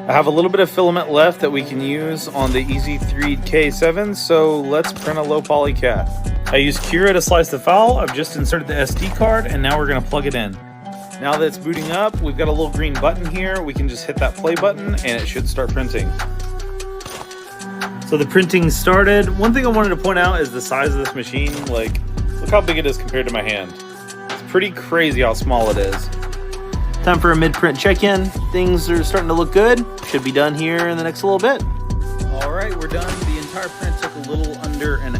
I have a little bit of filament left that we can use on the EZ3 K7, so let's print a low poly cat. I used Cura to slice the file. I've just inserted the SD card and now we're gonna plug it in. Now that it's booting up, we've got a little green button here. We can just hit that play button and it should start printing. So the printing started. One thing I wanted to point out is the size of this machine. Like, look how big it is compared to my hand. It's pretty crazy how small it is. Time for a mid-print check-in. Things are starting to look good. Should be done here in the next little bit. All right, we're done. The entire print took a little under an